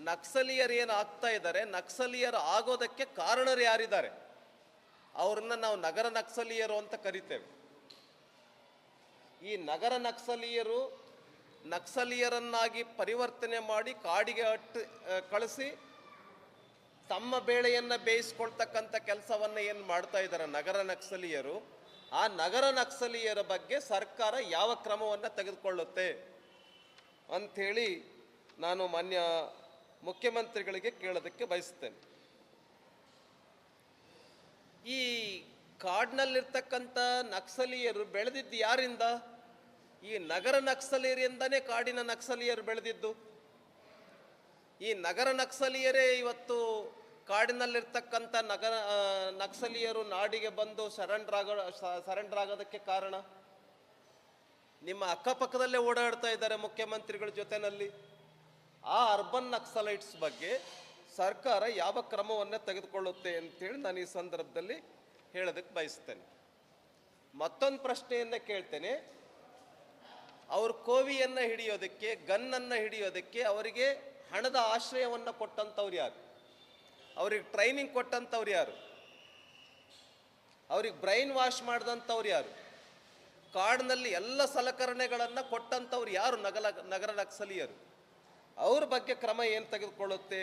ನಕ್ಸಲೀಯರು ಏನು ಆಗ್ತಾ ಇದ್ದಾರೆ, ನಕ್ಸಲೀಯರು ಆಗೋದಕ್ಕೆ ಕಾರಣರು ಯಾರಿದ್ದಾರೆ ಅವ್ರನ್ನ ನಾವು ನಗರ ನಕ್ಸಲೀಯರು ಅಂತ ಕರಿತೇವೆ. ಈ ನಗರ ನಕ್ಸಲೀಯರನ್ನಾಗಿ ಪರಿವರ್ತನೆ ಮಾಡಿ ಕಾಡಿಗೆ ಕಳಿಸಿ ತಮ್ಮ ಬೇಳೆಯನ್ನು ಬೇಯಿಸ್ಕೊಳ್ತಕ್ಕಂಥ ಕೆಲಸವನ್ನು ಏನು ಮಾಡ್ತಾ ಇದ್ದಾರೆ ನಗರ ನಕ್ಸಲೀಯರು, ಆ ನಗರ ನಕ್ಸಲೀಯರ ಬಗ್ಗೆ ಸರ್ಕಾರ ಯಾವ ಕ್ರಮವನ್ನು ತೆಗೆದುಕೊಳ್ಳುತ್ತೆ ಅಂಥೇಳಿ ನಾನು ಮಾನ್ಯ ಮುಖ್ಯಮಂತ್ರಿಗಳಿಗೆ ಕೇಳೋದಕ್ಕೆ ಬಯಸ್ತೇನೆ. ಈ ಕಾಡಿನಲ್ಲಿರ್ತಕ್ಕಂಥ ನಕ್ಸಲೀಯರು ಬೆಳೆದಿದ್ದು ಯಾರಿಂದ? ಈ ನಗರ ನಕ್ಸಲೀಯರಿಂದನೇ ಕಾಡಿನ ನಕ್ಸಲೀಯರು ಬೆಳೆದಿದ್ದು. ಈ ನಗರ ನಕ್ಸಲೀಯರೇ ಇವತ್ತು ಕಾಡಿನಲ್ಲಿರ್ತಕ್ಕಂಥ ನಕ್ಸಲೀಯರು ನಾಡಿಗೆ ಬಂದು ಸರೆಂಡರ್ ಆಗೋದಕ್ಕೆ ಕಾರಣ. ನಿಮ್ಮ ಅಕ್ಕಪಕ್ಕದಲ್ಲೇ ಓಡಾಡ್ತಾ ಇದ್ದಾರೆ ಮುಖ್ಯಮಂತ್ರಿಗಳ ಜೊತೆಯಲ್ಲಿ. ಆ ಅರ್ಬನ್ ನಕ್ಸಲೈಟ್ಸ್ ಬಗ್ಗೆ ಸರ್ಕಾರ ಯಾವ ಕ್ರಮವನ್ನು ತೆಗೆದುಕೊಳ್ಳುತ್ತೆ ಅಂತೇಳಿ ನಾನು ಈ ಸಂದರ್ಭದಲ್ಲಿ ಹೇಳೋದಕ್ಕೆ ಬಯಸ್ತೇನೆ. ಮತ್ತೊಂದು ಪ್ರಶ್ನೆಯನ್ನು ಕೇಳ್ತೇನೆ. ಅವರು ಕೋವಿಯನ್ನು ಹಿಡಿಯೋದಕ್ಕೆ, ಗನ್ನನ್ನು ಹಿಡಿಯೋದಕ್ಕೆ ಅವರಿಗೆ ಹಣದ ಆಶ್ರಯವನ್ನು ಕೊಟ್ಟಂಥವ್ರು ಯಾರು? ಅವ್ರಿಗೆ ಟ್ರೈನಿಂಗ್ ಕೊಟ್ಟಂಥವ್ರು ಯಾರು? ಅವ್ರಿಗೆ ಬ್ರೈನ್ ವಾಶ್ ಮಾಡಿದಂಥವ್ರು ಯಾರು? ಕಾಡಿನಲ್ಲಿ ಎಲ್ಲ ಸಲಕರಣೆಗಳನ್ನು ಕೊಟ್ಟಂಥವ್ರು ಯಾರು? ನಗರ ನಕ್ಸಲೀಯರು. ಅವ್ರ ಬಗ್ಗೆ ಕ್ರಮ ಏನು ತೆಗೆದುಕೊಳ್ಳುತ್ತೆ?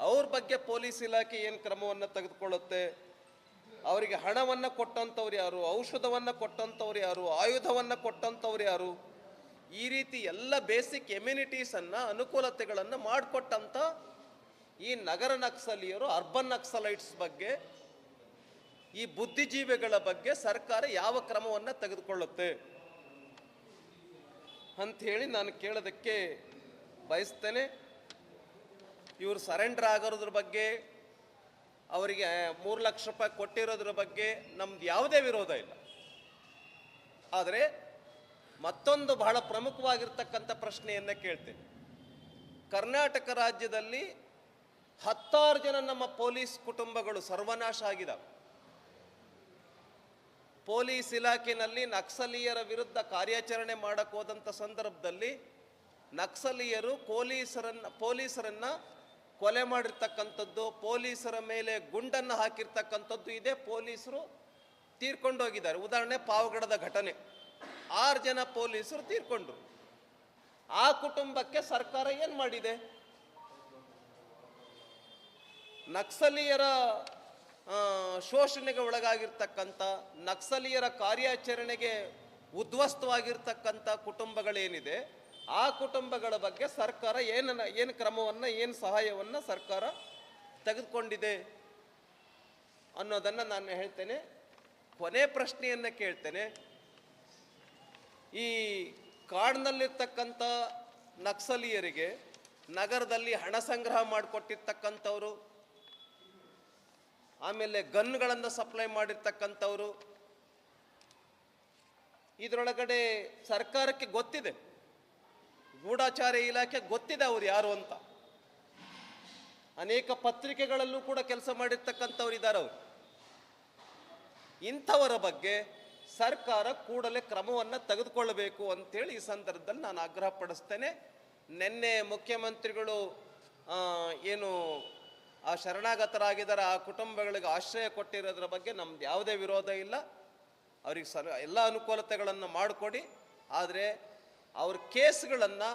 ಅವ್ರ ಬಗ್ಗೆ ಪೊಲೀಸ್ ಇಲಾಖೆ ಏನು ಕ್ರಮವನ್ನು ತೆಗೆದುಕೊಳ್ಳುತ್ತೆ? ಅವರಿಗೆ ಹಣವನ್ನು ಕೊಟ್ಟಂಥವ್ರು ಯಾರು? ಔಷಧವನ್ನು ಕೊಟ್ಟಂಥವ್ರು ಯಾರು? ಆಯುಧವನ್ನು ಕೊಟ್ಟಂಥವ್ರು ಯಾರು? ಈ ರೀತಿ ಎಲ್ಲ ಬೇಸಿಕ್ ಎಮ್ಯುನಿಟೀಸನ್ನು, ಅನುಕೂಲತೆಗಳನ್ನು ಮಾಡಿಕೊಟ್ಟಂಥ ಈ ನಗರ ನಕ್ಸಲೀಯರು, ಅರ್ಬನ್ ನಕ್ಸಲೈಟ್ಸ್ ಬಗ್ಗೆ, ಈ ಬುದ್ಧಿಜೀವಿಗಳ ಬಗ್ಗೆ ಸರ್ಕಾರ ಯಾವ ಕ್ರಮವನ್ನು ತೆಗೆದುಕೊಳ್ಳುತ್ತೆ ಅಂಥೇಳಿ ನಾನು ಕೇಳೋದಕ್ಕೆ ಬಯಸ್ತೇನೆ. ಇವರು ಸರೆಂಡರ್ ಆಗೋದ್ರ ಬಗ್ಗೆ, ಅವರಿಗೆ 3 ಲಕ್ಷ ರೂಪಾಯಿ ಕೊಟ್ಟಿರೋದ್ರ ಬಗ್ಗೆ ನಮ್ದು ಯಾವುದೇ ವಿರೋಧ ಇಲ್ಲ. ಆದರೆ ಮತ್ತೊಂದು ಬಹಳ ಪ್ರಮುಖವಾಗಿರ್ತಕ್ಕಂಥ ಪ್ರಶ್ನೆಯನ್ನು ಕೇಳ್ತೇನೆ. ಕರ್ನಾಟಕ ರಾಜ್ಯದಲ್ಲಿ 10 ಜನ ನಮ್ಮ ಪೊಲೀಸ್ ಕುಟುಂಬಗಳು ಸರ್ವನಾಶ ಆಗಿದ್ದಾವೆ. ಪೊಲೀಸ್ ಇಲಾಖೆಯಲ್ಲಿ ನಕ್ಸಲೀಯರ ವಿರುದ್ಧ ಕಾರ್ಯಾಚರಣೆ ಮಾಡಕ್ಕೆ ಹೋದಂಥ ಸಂದರ್ಭದಲ್ಲಿ ನಕ್ಸಲೀಯರು ಪೊಲೀಸರನ್ನ ಕೊಲೆ ಮಾಡಿರ್ತಕ್ಕಂಥದ್ದು, ಪೊಲೀಸರ ಮೇಲೆ ಗುಂಡನ್ನು ಹಾಕಿರ್ತಕ್ಕಂಥದ್ದು ಇದೆ. ಪೊಲೀಸರು ತೀರ್ಕೊಂಡೋಗಿದ್ದಾರೆ. ಉದಾಹರಣೆ ಪಾವಗಡದ ಘಟನೆ, 6 ಜನ ಪೊಲೀಸರು ತೀರ್ಕೊಂಡ್ರು. ಆ ಕುಟುಂಬಕ್ಕೆ ಸರ್ಕಾರ ಏನು ಮಾಡಿದೆ? ನಕ್ಸಲೀಯರ ಶೋಷಣೆಗೆ ಒಳಗಾಗಿರ್ತಕ್ಕಂಥ, ನಕ್ಸಲೀಯರ ಕಾರ್ಯಾಚರಣೆಗೆ ಉದ್ವಸ್ತವಾಗಿರ್ತಕ್ಕಂಥ ಕುಟುಂಬಗಳೇನಿದೆ, ಆ ಕುಟುಂಬಗಳ ಬಗ್ಗೆ ಸರ್ಕಾರ ಏನು ಕ್ರಮವನ್ನು, ಏನು ಸಹಾಯವನ್ನು ಸರ್ಕಾರ ತೆಗೆದುಕೊಂಡಿದೆ ಅನ್ನೋದನ್ನು ನಾನು ಹೇಳ್ತೇನೆ. ಕೊನೆ ಪ್ರಶ್ನೆಯನ್ನು ಕೇಳ್ತೇನೆ. ಈ ಕಾಡಿನಲ್ಲಿರ್ತಕ್ಕಂಥ ನಕ್ಸಲೀಯರಿಗೆ ನಗರದಲ್ಲಿ ಹಣ ಸಂಗ್ರಹ ಮಾಡಿಕೊಟ್ಟಿರ್ತಕ್ಕಂಥವ್ರು, ಆಮೇಲೆ ಗನ್ಗಳನ್ನು ಸಪ್ಲೈ ಮಾಡಿರ್ತಕ್ಕಂಥವ್ರು, ಇದರೊಳಗಡೆ ಸರ್ಕಾರಕ್ಕೆ ಗೊತ್ತಿದೆ, ಗೂಢಾಚಾರ ಇಲಾಖೆ ಗೊತ್ತಿದೆ ಅವ್ರು ಯಾರು ಅಂತ. ಅನೇಕ ಪತ್ರಿಕೆಗಳಲ್ಲೂ ಕೂಡ ಕೆಲಸ ಮಾಡಿರ್ತಕ್ಕಂಥವ್ರು ಇದ್ದಾರೆ ಅವರು. ಇಂಥವರ ಬಗ್ಗೆ ಸರ್ಕಾರ ಕೂಡಲೇ ಕ್ರಮವನ್ನು ತೆಗೆದುಕೊಳ್ಳಬೇಕು ಅಂತೇಳಿ ಈ ಸಂದರ್ಭದಲ್ಲಿ ನಾನು ಆಗ್ರಹ ಪಡಿಸ್ತೇನೆ. ನಿನ್ನೆ ಮುಖ್ಯಮಂತ್ರಿಗಳು ಏನು ಆ ಶರಣಾಗತರಾಗಿದ್ದಾರೆ, ಆ ಕುಟುಂಬಗಳಿಗೆ ಆಶ್ರಯ ಕೊಟ್ಟಿರೋದ್ರ ಬಗ್ಗೆ ನಮ್ದು ಯಾವುದೇ ವಿರೋಧ ಇಲ್ಲ. ಅವ್ರಿಗೆ ಎಲ್ಲ ಅನುಕೂಲತೆಗಳನ್ನು ಮಾಡಿಕೊಡಿ. ಆದರೆ ಅವ್ರ ಕೇಸ್ಗಳನ್ನು,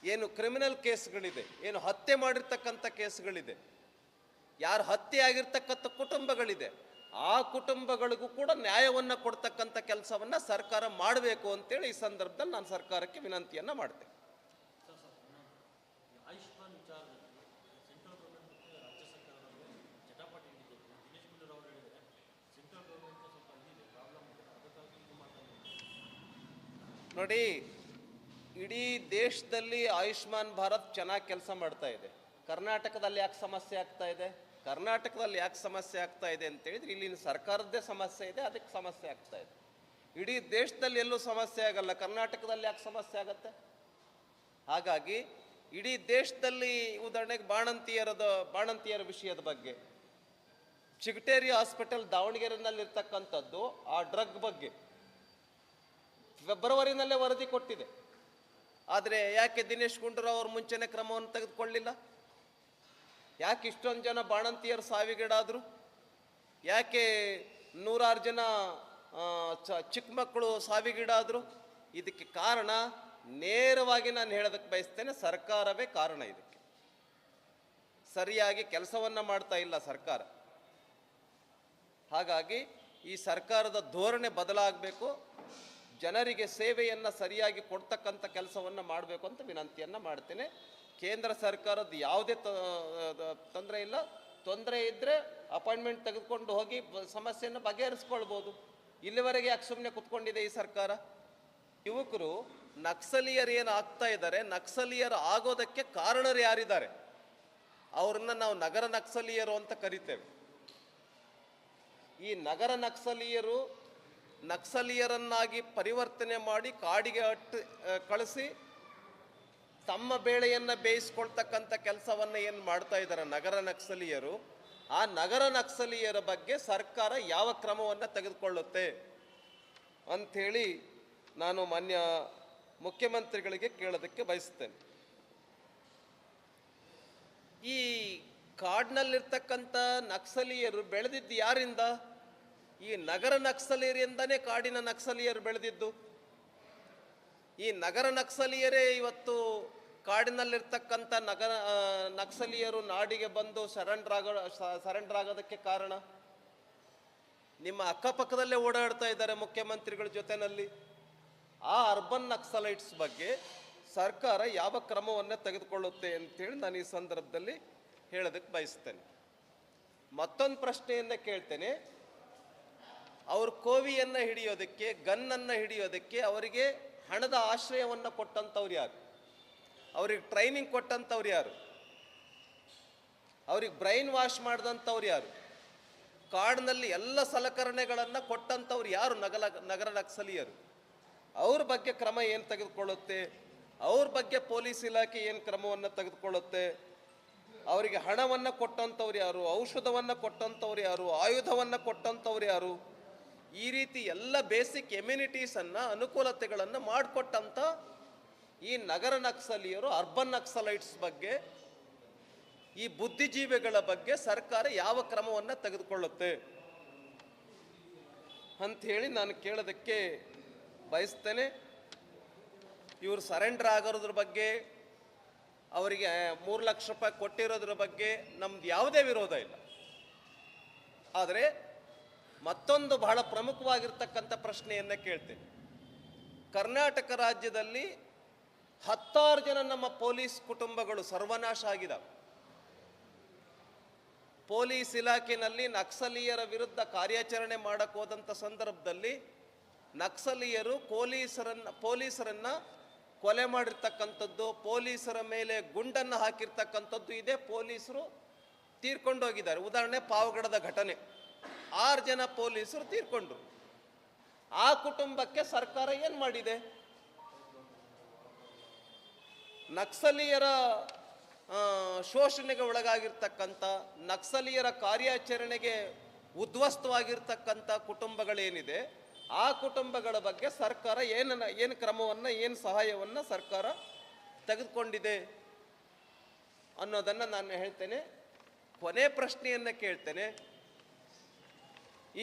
ಏನು ಕ್ರಿಮಿನಲ್ ಕೇಸ್ಗಳಿದೆ, ಏನು ಹತ್ಯೆ ಮಾಡಿರ್ತಕ್ಕಂಥ ಕೇಸ್ಗಳಿದೆ, ಯಾರು ಹತ್ಯೆ ಆಗಿರ್ತಕ್ಕಂಥ ಕುಟುಂಬಗಳಿದೆ, ಆ ಕುಟುಂಬಗಳಿಗೂ ಕೂಡ ನ್ಯಾಯವನ್ನು ಕೊಡ್ತಕ್ಕಂಥ ಕೆಲಸವನ್ನು ಸರ್ಕಾರ ಮಾಡಬೇಕು ಅಂತೇಳಿ ಈ ಸಂದರ್ಭದಲ್ಲಿ ನಾನು ಸರ್ಕಾರಕ್ಕೆ ವಿನಂತಿಯನ್ನು ಮಾಡ್ತೇನೆ. ನೋಡಿ, ಇಡೀ ದೇಶದಲ್ಲಿ ಆಯುಷ್ಮಾನ್ ಭಾರತ್ ಚೆನ್ನಾಗಿ ಕೆಲಸ ಮಾಡ್ತಾ ಇದೆ. ಕರ್ನಾಟಕದಲ್ಲಿ ಯಾಕೆ ಸಮಸ್ಯೆ ಆಗ್ತಾ ಇದೆ? ಕರ್ನಾಟಕದಲ್ಲಿ ಯಾಕೆ ಸಮಸ್ಯೆ ಆಗ್ತಾ ಇದೆ ಅಂತ ಹೇಳಿದ್ರೆ ಇಲ್ಲಿನ ಸರ್ಕಾರದ್ದೇ ಸಮಸ್ಯೆ ಇದೆ, ಅದಕ್ಕೆ ಸಮಸ್ಯೆ ಆಗ್ತಾ ಇದೆ. ಇಡೀ ದೇಶದಲ್ಲಿ ಎಲ್ಲೂ ಸಮಸ್ಯೆ ಆಗಲ್ಲ, ಕರ್ನಾಟಕದಲ್ಲಿ ಯಾಕೆ ಸಮಸ್ಯೆ ಆಗತ್ತೆ? ಹಾಗಾಗಿ ಇಡೀ ದೇಶದಲ್ಲಿ, ಉದಾಹರಣೆಗೆ ಬಾಣಂತಿಯರ ವಿಷಯದ ಬಗ್ಗೆ, ಚಿಗಟೇರಿ ಹಾಸ್ಪಿಟಲ್ ದಾವಣಗೆರೆನಲ್ಲಿರ್ತಕ್ಕಂಥದ್ದು, ಆ ಡ್ರಗ್ ಬಗ್ಗೆ ಫೆಬ್ರವರಿನಲ್ಲೇ ವರದಿ ಕೊಟ್ಟಿದೆ. ಆದರೆ ಯಾಕೆ ದಿನೇಶ್ ಗುಂಡೂರಾವ್ ಅವರು ಮುಂಚೆನೇ ಕ್ರಮವನ್ನು ತೆಗೆದುಕೊಳ್ಳಿಲ್ಲ? ಯಾಕೆ ಇಷ್ಟೊಂದು ಜನ ಬಾಣಂತಿಯರು ಸಾವಿಗೀಡಾದರು? ಯಾಕೆ ನೂರಾರು ಜನ ಚಿಕ್ಕ ಮಕ್ಕಳು ಸಾವಿಗೀಡಾದರು? ಇದಕ್ಕೆ ಕಾರಣ ನೇರವಾಗಿ ನಾನು ಹೇಳೋದಕ್ಕೆ ಬಯಸ್ತೇನೆ, ಸರ್ಕಾರವೇ ಕಾರಣ. ಇದಕ್ಕೆ ಸರಿಯಾಗಿ ಕೆಲಸವನ್ನು ಮಾಡ್ತಾ ಇಲ್ಲ ಸರ್ಕಾರ. ಹಾಗಾಗಿ ಈ ಸರ್ಕಾರದ ಧೋರಣೆ ಬದಲಾಗಬೇಕು, ಜನರಿಗೆ ಸೇವೆಯನ್ನು ಸರಿಯಾಗಿ ಕೊಡ್ತಕ್ಕಂಥ ಕೆಲಸವನ್ನು ಮಾಡಬೇಕು ಅಂತ ವಿನಂತಿಯನ್ನು ಮಾಡ್ತೇನೆ. ಕೇಂದ್ರ ಸರ್ಕಾರದ ಯಾವುದೇ ತೊಂದರೆ ಇಲ್ಲ. ತೊಂದರೆ ಇದ್ದರೆ ಅಪಾಯಿಂಟ್ಮೆಂಟ್ ತೆಗೆದುಕೊಂಡು ಹೋಗಿ ಸಮಸ್ಯೆಯನ್ನು ಬಗೆಹರಿಸ್ಕೊಳ್ಬೋದು. ಇಲ್ಲಿವರೆಗೆ ಯಾಕೆ ಸುಮ್ಮನೆ ಕುತ್ಕೊಂಡಿದೆ ಈ ಸರ್ಕಾರ? ಯುವಕರು ನಕ್ಸಲೀಯರು ಏನು ಆಗ್ತಾ ಇದ್ದಾರೆ, ನಕ್ಸಲೀಯರು ಆಗೋದಕ್ಕೆ ಕಾರಣರು ಯಾರಿದ್ದಾರೆ ಅವ್ರನ್ನ ನಾವು ನಗರ ನಕ್ಸಲೀಯರು ಅಂತ ಕರಿತೇವೆ. ಈ ನಗರ ನಕ್ಸಲೀಯರನ್ನಾಗಿ ಪರಿವರ್ತನೆ ಮಾಡಿ ಕಾಡಿಗೆ ಕಳಿಸಿ ತಮ್ಮ ಬೇಳೆಯನ್ನು ಬೇಯಿಸ್ಕೊಳ್ತಕ್ಕಂಥ ಕೆಲಸವನ್ನು ಏನು ಮಾಡ್ತಾ ಇದ್ದಾರೆ ನಗರ ನಕ್ಸಲೀಯರು, ಆ ನಗರ ನಕ್ಸಲೀಯರ ಬಗ್ಗೆ ಸರ್ಕಾರ ಯಾವ ಕ್ರಮವನ್ನು ತೆಗೆದುಕೊಳ್ಳುತ್ತೆ ಅಂಥೇಳಿ ನಾನು ಮಾನ್ಯ ಮುಖ್ಯಮಂತ್ರಿಗಳಿಗೆ ಕೇಳೋದಕ್ಕೆ ಬಯಸ್ತೇನೆ. ಈ ಕಾಡಿನಲ್ಲಿರ್ತಕ್ಕಂಥ ನಕ್ಸಲೀಯರು ಬೆಳೆದಿದ್ದು ಯಾರಿಂದ? ಈ ನಗರ ನಕ್ಸಲೀಯರಿಂದನೇ ಕಾಡಿನ ನಕ್ಸಲೀಯರು ಬೆಳೆದಿದ್ದು. ಈ ನಗರ ನಕ್ಸಲೀಯರೇ ಇವತ್ತು ಕಾಡಿನಲ್ಲಿರ್ತಕ್ಕಂಥ ನಕ್ಸಲೀಯರು ನಾಡಿಗೆ ಬಂದು ಸರೆಂಡರ್ ಆಗೋದಕ್ಕೆ ಕಾರಣ. ನಿಮ್ಮ ಅಕ್ಕಪಕ್ಕದಲ್ಲೇ ಓಡಾಡ್ತಾ ಇದ್ದಾರೆ ಮುಖ್ಯಮಂತ್ರಿಗಳ ಜೊತೆಯಲ್ಲಿ. ಆ ಅರ್ಬನ್ ನಕ್ಸಲೈಟ್ಸ್ ಬಗ್ಗೆ ಸರ್ಕಾರ ಯಾವ ಕ್ರಮವನ್ನು ತೆಗೆದುಕೊಳ್ಳುತ್ತೆ ಅಂತೇಳಿ ನಾನು ಈ ಸಂದರ್ಭದಲ್ಲಿ ಹೇಳೋದಕ್ಕೆ ಬಯಸ್ತೇನೆ. ಮತ್ತೊಂದು ಪ್ರಶ್ನೆಯನ್ನು ಕೇಳ್ತೇನೆ. ಅವರು ಕೋವಿಯನ್ನು ಹಿಡಿಯೋದಕ್ಕೆ, ಗನ್ನನ್ನು ಹಿಡಿಯೋದಕ್ಕೆ ಅವರಿಗೆ ಹಣದ ಆಶ್ರಯವನ್ನು ಕೊಟ್ಟಂಥವ್ರು ಯಾರು? ಅವ್ರಿಗೆ ಟ್ರೈನಿಂಗ್ ಕೊಟ್ಟಂಥವ್ರು ಯಾರು? ಅವ್ರಿಗೆ ಬ್ರೈನ್ ವಾಶ್ ಮಾಡಿದಂಥವ್ರು ಯಾರು? ಕಾಡಿನಲ್ಲಿ ಎಲ್ಲ ಸಲಕರಣೆಗಳನ್ನು ಕೊಟ್ಟಂಥವ್ರು ಯಾರು? ನಗರ ನಕ್ಸಲೀಯರು. ಅವ್ರ ಬಗ್ಗೆ ಕ್ರಮ ಏನು ತೆಗೆದುಕೊಳ್ಳುತ್ತೆ? ಅವ್ರ ಬಗ್ಗೆ ಪೊಲೀಸ್ ಇಲಾಖೆ ಏನು ಕ್ರಮವನ್ನು ತೆಗೆದುಕೊಳ್ಳುತ್ತೆ? ಅವರಿಗೆ ಹಣವನ್ನು ಕೊಟ್ಟಂಥವ್ರು ಯಾರು? ಔಷಧವನ್ನು ಕೊಟ್ಟಂಥವ್ರು ಯಾರು? ಆಯುಧವನ್ನು ಕೊಟ್ಟಂಥವ್ರು ಯಾರು? ಈ ರೀತಿ ಎಲ್ಲ ಬೇಸಿಕ್ ಎಮ್ಯುನಿಟೀಸನ್ನು, ಅನುಕೂಲತೆಗಳನ್ನು ಮಾಡಿಕೊಟ್ಟಂಥ ಈ ನಗರ ನಕ್ಸಲೀಯರು, ಅರ್ಬನ್ ನಕ್ಸಲೈಟ್ಸ್ ಬಗ್ಗೆ, ಈ ಬುದ್ಧಿಜೀವಿಗಳ ಬಗ್ಗೆ ಸರ್ಕಾರ ಯಾವ ಕ್ರಮವನ್ನು ತೆಗೆದುಕೊಳ್ಳುತ್ತೆ ಅಂಥೇಳಿ ನಾನು ಕೇಳೋದಕ್ಕೆ ಬಯಸ್ತೇನೆ. ಇವರು ಸರೆಂಡರ್ ಆಗೋದ್ರ ಬಗ್ಗೆ, ಅವರಿಗೆ 3 ಲಕ್ಷ ರೂಪಾಯಿ ಕೊಟ್ಟಿರೋದ್ರ ಬಗ್ಗೆ ನಮ್ದು ಯಾವುದೇ ವಿರೋಧ ಇಲ್ಲ. ಆದರೆ ಮತ್ತೊಂದು ಬಹಳ ಪ್ರಮುಖವಾಗಿರ್ತಕ್ಕಂಥ ಪ್ರಶ್ನೆಯನ್ನು ಕೇಳ್ತೇನೆ. ಕರ್ನಾಟಕ ರಾಜ್ಯದಲ್ಲಿ 10 ಜನ ನಮ್ಮ ಪೊಲೀಸ್ ಕುಟುಂಬಗಳು ಸರ್ವನಾಶ ಆಗಿದ್ದಾವೆ. ಪೊಲೀಸ್ ಇಲಾಖೆಯಲ್ಲಿ ನಕ್ಸಲೀಯರ ವಿರುದ್ಧ ಕಾರ್ಯಾಚರಣೆ ಮಾಡಕ್ಕೆ ಹೋದಂಥ ಸಂದರ್ಭದಲ್ಲಿ ನಕ್ಸಲೀಯರು ಪೊಲೀಸರನ್ನ ಕೊಲೆ ಮಾಡಿರ್ತಕ್ಕಂಥದ್ದು, ಪೊಲೀಸರ ಮೇಲೆ ಗುಂಡನ್ನು ಹಾಕಿರ್ತಕ್ಕಂಥದ್ದು ಇದೆ. ಪೊಲೀಸರು ತೀರ್ಕೊಂಡೋಗಿದ್ದಾರೆ. ಉದಾಹರಣೆ ಪಾವಗಡದ ಘಟನೆ, 6 ಜನ ಪೊಲೀಸರು ತೀರ್ಕೊಂಡ್ರು. ಆ ಕುಟುಂಬಕ್ಕೆ ಸರ್ಕಾರ ಏನು ಮಾಡಿದೆ? ನಕ್ಸಲೀಯರ ಶೋಷಣೆಗೆ ಒಳಗಾಗಿರ್ತಕ್ಕಂಥ, ನಕ್ಸಲೀಯರ ಕಾರ್ಯಾಚರಣೆಗೆ ಉದ್ವಸ್ತವಾಗಿರ್ತಕ್ಕಂಥ ಕುಟುಂಬಗಳೇನಿದೆ, ಆ ಕುಟುಂಬಗಳ ಬಗ್ಗೆ ಸರ್ಕಾರ ಏನು ಕ್ರಮವನ್ನು, ಏನು ಸಹಾಯವನ್ನು ಸರ್ಕಾರ ತೆಗೆದುಕೊಂಡಿದೆ ಅನ್ನೋದನ್ನು ನಾನು ಹೇಳ್ತೇನೆ. ಕೊನೆ ಪ್ರಶ್ನೆಯನ್ನು ಕೇಳ್ತೇನೆ.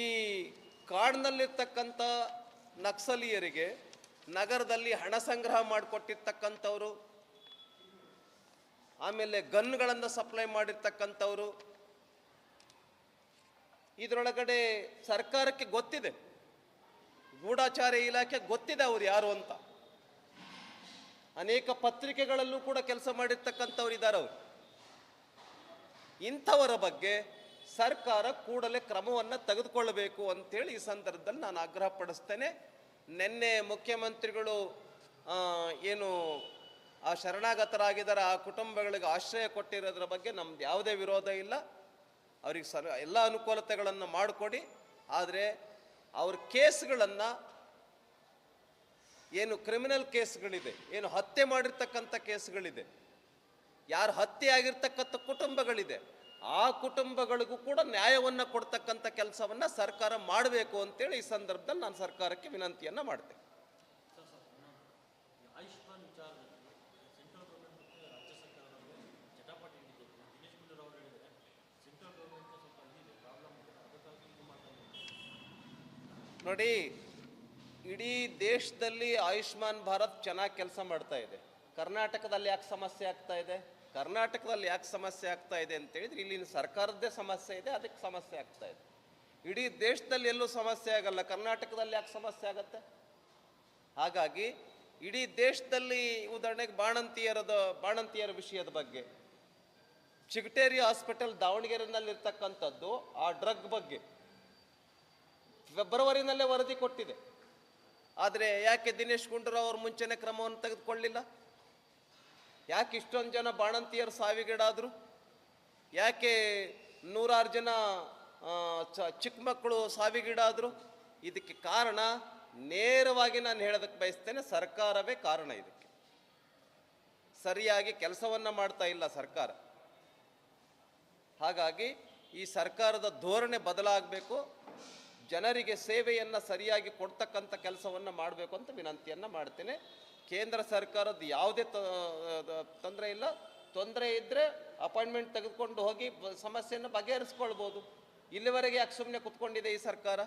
ಈ ಕಾಡಿನಲ್ಲಿರ್ತಕ್ಕಂಥ ನಕ್ಸಲೀಯರಿಗೆ ನಗರದಲ್ಲಿ ಹಣ ಸಂಗ್ರಹ ಮಾಡಿಕೊಟ್ಟಿರ್ತಕ್ಕಂಥವ್ರು, ಆಮೇಲೆ ಗನ್ಗಳನ್ನು ಸಪ್ಲೈ ಮಾಡಿರ್ತಕ್ಕಂಥವ್ರು, ಇದರೊಳಗಡೆ ಸರ್ಕಾರಕ್ಕೆ ಗೊತ್ತಿದೆ, ಗೂಢಾಚಾರ್ಯ ಇಲಾಖೆ ಗೊತ್ತಿದೆ ಅವ್ರು ಯಾರು ಅಂತ. ಅನೇಕ ಪತ್ರಿಕೆಗಳಲ್ಲೂ ಕೂಡ ಕೆಲಸ ಮಾಡಿರ್ತಕ್ಕಂಥವ್ರು ಇದ್ದಾರೆ. ಅವರು ಇಂಥವರ ಬಗ್ಗೆ ಸರ್ಕಾರ ಕೂಡಲೇ ಕ್ರಮವನ್ನು ತೆಗೆದುಕೊಳ್ಳಬೇಕು ಅಂತೇಳಿ ಈ ಸಂದರ್ಭದಲ್ಲಿ ನಾನು ಆಗ್ರಹ ಪಡಿಸ್ತೇನೆ. ನಿನ್ನೆ ಮುಖ್ಯಮಂತ್ರಿಗಳು ಏನು ಆ ಶರಣಾಗತರಾಗಿದ್ದಾರೆ ಆ ಕುಟುಂಬಗಳಿಗೆ ಆಶ್ರಯ ಕೊಟ್ಟಿರೋದ್ರ ಬಗ್ಗೆ ನಮ್ದು ಯಾವುದೇ ವಿರೋಧ ಇಲ್ಲ. ಅವ್ರಿಗೆ ಎಲ್ಲ ಅನುಕೂಲತೆಗಳನ್ನು ಮಾಡಿಕೊಡಿ. ಆದರೆ ಅವ್ರ ಕೇಸ್ಗಳನ್ನು, ಏನು ಕ್ರಿಮಿನಲ್ ಕೇಸ್ಗಳಿದೆ, ಏನು ಹತ್ಯೆ ಮಾಡಿರ್ತಕ್ಕಂಥ ಕೇಸ್ಗಳಿದೆ, ಯಾರು ಹತ್ಯೆ ಆಗಿರ್ತಕ್ಕಂಥ ಕುಟುಂಬಗಳಿದೆ, ಆ ಕುಟುಂಬಗಳಿಗೂ ಕೂಡ ನ್ಯಾಯವನ್ನು ಕೊಡ್ತಕ್ಕಂಥ ಕೆಲಸವನ್ನು ಸರ್ಕಾರ ಮಾಡಬೇಕು ಅಂತೇಳಿ ಈ ಸಂದರ್ಭದಲ್ಲಿ ನಾನು ಸರ್ಕಾರಕ್ಕೆ ವಿನಂತಿಯನ್ನು ಮಾಡ್ತೇನೆ. ಆಯುಷ್ಮಾನ್ ವಿಚಾರದಲ್ಲಿ ನೋಡಿ, ಇಡೀ ದೇಶದಲ್ಲಿ ಆಯುಷ್ಮಾನ್ ಭಾರತ್ ಚೆನ್ನಾಗಿ ಕೆಲಸ ಮಾಡ್ತಾ ಇದೆ. ಕರ್ನಾಟಕದಲ್ಲಿ ಯಾಕೆ ಸಮಸ್ಯೆ ಆಗ್ತಾ ಇದೆ? ಕರ್ನಾಟಕದಲ್ಲಿ ಯಾಕೆ ಸಮಸ್ಯೆ ಆಗ್ತಾ ಇದೆ ಅಂತ ಹೇಳಿದ್ರೆ ಇಲ್ಲಿನ ಸರ್ಕಾರದ್ದೇ ಸಮಸ್ಯೆ ಇದೆ, ಅದಕ್ಕೆ ಸಮಸ್ಯೆ ಆಗ್ತಾ ಇದೆ. ಇಡೀ ದೇಶದಲ್ಲಿ ಎಲ್ಲೂ ಸಮಸ್ಯೆ ಆಗಲ್ಲ, ಕರ್ನಾಟಕದಲ್ಲಿ ಯಾಕೆ ಸಮಸ್ಯೆ ಆಗತ್ತೆ? ಹಾಗಾಗಿ ಇಡೀ ದೇಶದಲ್ಲಿ ಉದಾಹರಣೆಗೆ ಬಾಣಂತಿಯರ ವಿಷಯದ ಬಗ್ಗೆ, ಚಿಗಟೇರಿ ಹಾಸ್ಪಿಟಲ್ ದಾವಣಗೆರೆನಲ್ಲಿರ್ತಕ್ಕಂಥದ್ದು ಆ ಡ್ರಗ್ ಬಗ್ಗೆ ಫೆಬ್ರವರಿನಲ್ಲೇ ವರದಿ ಕೊಟ್ಟಿದೆ. ಆದರೆ ಯಾಕೆ ದಿನೇಶ್ ಗುಂಡೂರಾವ್ ಅವರು ಮುಂಚೆನೇ ಕ್ರಮವನ್ನು ತೆಗೆದುಕೊಳ್ಳಿಲ್ಲ? ಯಾಕೆ ಇಷ್ಟೊಂದು ಜನ ಬಾಣಂತಿಯರು ಸಾವಿಗೀಡಾದರು? ಯಾಕೆ ನೂರಾರು ಜನ ಚಿಕ್ಕ ಮಕ್ಕಳು ಸಾವಿಗೀಡಾದರು? ಇದಕ್ಕೆ ಕಾರಣ ನೇರವಾಗಿ ನಾನು ಹೇಳೋದಕ್ಕೆ ಬಯಸ್ತೇನೆ, ಸರ್ಕಾರವೇ ಕಾರಣ. ಇದಕ್ಕೆ ಸರಿಯಾಗಿ ಕೆಲಸವನ್ನು ಮಾಡ್ತಾ ಇಲ್ಲ ಸರ್ಕಾರ. ಹಾಗಾಗಿ ಈ ಸರ್ಕಾರದ ಧೋರಣೆ ಬದಲಾಗಬೇಕು, ಜನರಿಗೆ ಸೇವೆಯನ್ನು ಸರಿಯಾಗಿ ಕೊಡ್ತಕ್ಕಂಥ ಕೆಲಸವನ್ನು ಮಾಡಬೇಕು ಅಂತ ವಿನಂತಿಯನ್ನು ಮಾಡ್ತೇನೆ. ಕೇಂದ್ರ ಸರ್ಕಾರದ ಯಾವುದೇ ತೊಂದರೆ ಇಲ್ಲ. ತೊಂದರೆ ಇದ್ದರೆ ಅಪಾಯಿಂಟ್ಮೆಂಟ್ ತೆಗೆದುಕೊಂಡು ಹೋಗಿ ಸಮಸ್ಯೆಯನ್ನು ಬಗೆಹರಿಸ್ಕೊಳ್ಬೋದು. ಇಲ್ಲಿವರೆಗೆ ಯಾಕೆ ಸುಮ್ಮನೆ ಕುತ್ಕೊಂಡಿದೆ ಈ ಸರ್ಕಾರ?